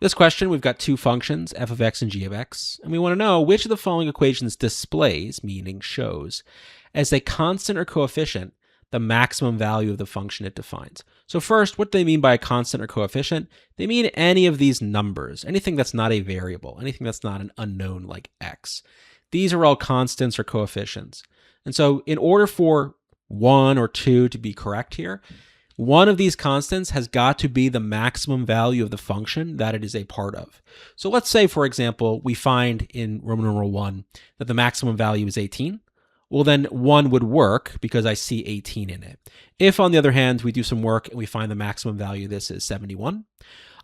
This question, we've got two functions, f of x and g of x, and we want to know which of the following equations displays, meaning shows, as a constant or coefficient, the maximum value of the function it defines. So first, what do they mean by a constant or coefficient? They mean any of these numbers, anything that's not a variable, anything that's not an unknown like x. These are all constants or coefficients. And so in order for 1 or 2 to be correct here, one of these constants has got to be the maximum value of the function that it is a part of. So let's say, for example, we find in Roman numeral 1 that the maximum value is 18. Well, then 1 would work because I see 18 in it. If, on the other hand, we do some work and we find the maximum value of this is 71,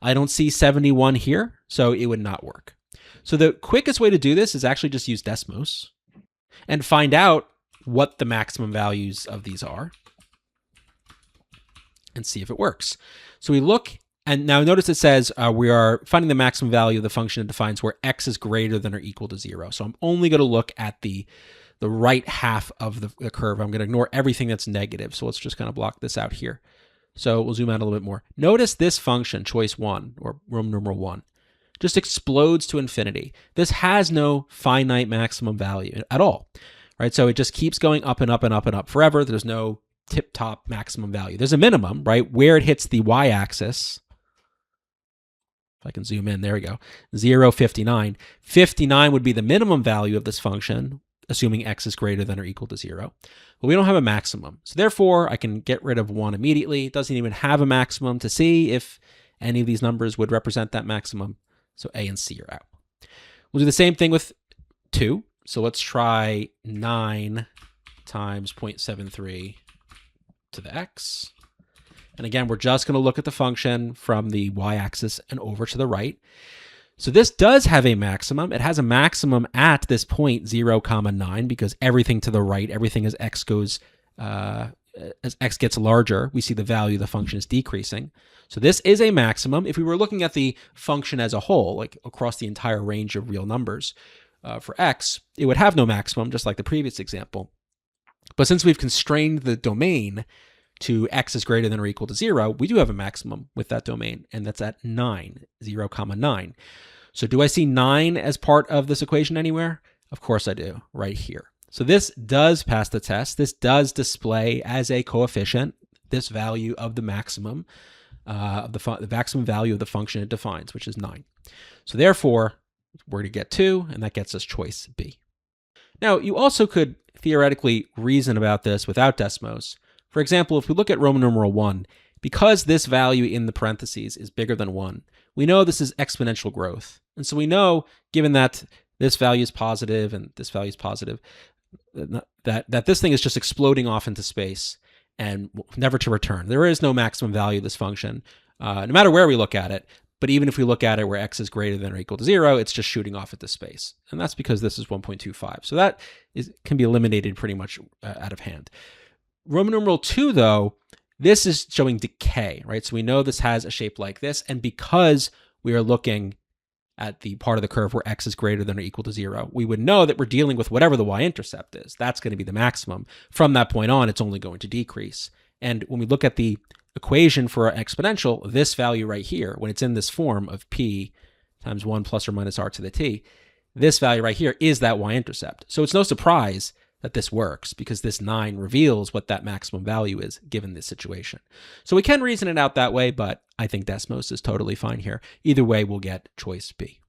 I don't see 71 here, so it would not work. So the quickest way to do this is actually just use Desmos and find out what the maximum values of these are and see if it works. So we look, and now notice it says we are finding the maximum value of the function it defines where x is greater than or equal to 0. So I'm only going to look at the right half of the curve. I'm going to ignore everything that's negative. So let's just kind of block this out here. So we'll zoom out a little bit more. Notice this function, choice 1, or Roman numeral 1, just explodes to infinity. This has no finite maximum value at all, right? So it just keeps going up and up and up and up forever. There's no tip-top maximum value. There's a minimum, right, where it hits the y-axis. If I can zoom in, there we go, 0, 59. 59 would be the minimum value of this function, assuming x is greater than or equal to 0. But we don't have a maximum. So therefore, I can get rid of 1 immediately. It doesn't even have a maximum to see if any of these numbers would represent that maximum. So A and C are out. We'll do the same thing with 2. So let's try 9 times 0.73 to the x. And again, we're just going to look at the function from the y-axis and over to the right. So this does have a maximum. It has a maximum at this point 0, 9, because everything to the right, everything as x goes, as x gets larger, we see the value of the function is decreasing. So this is a maximum. If we were looking at the function as a whole, like across the entire range of real numbers for x, it would have no maximum, just like the previous example. But since we've constrained the domain to x is greater than or equal to 0, we do have a maximum with that domain, and that's at 9, 0, 9. So do I see 9 as part of this equation anywhere? Of course I do, right here. So this does pass the test. This does display as a coefficient this value of the maximum, the maximum value of the function it defines, which is 9. So therefore, we're going to get 2, and that gets us choice B. Now, you also could theoretically reason about this without Desmos. For example, if we look at Roman numeral 1, because this value in the parentheses is bigger than 1, we know this is exponential growth. And so we know, given that this value is positive and this value is positive, that this thing is just exploding off into space and never to return. There is no maximum value of this function, no matter where we look at it. But even if we look at it where x is greater than or equal to 0, it's just shooting off into space. And that's because this is 1.25. So that can be eliminated pretty much out of hand. Roman numeral 2, though, this is showing decay, right? So we know this has a shape like this. And because we are looking at the part of the curve where x is greater than or equal to 0, we would know that we're dealing with whatever the y-intercept is. That's going to be the maximum. From that point on, it's only going to decrease. And when we look at the equation for an exponential, this value right here, when it's in this form of p times 1 plus or minus r to the t, this value right here is that y-intercept. So it's no surprise that this works, because this 9 reveals what that maximum value is given this situation. So we can reason it out that way, but I think Desmos is totally fine here. Either way, we'll get choice B.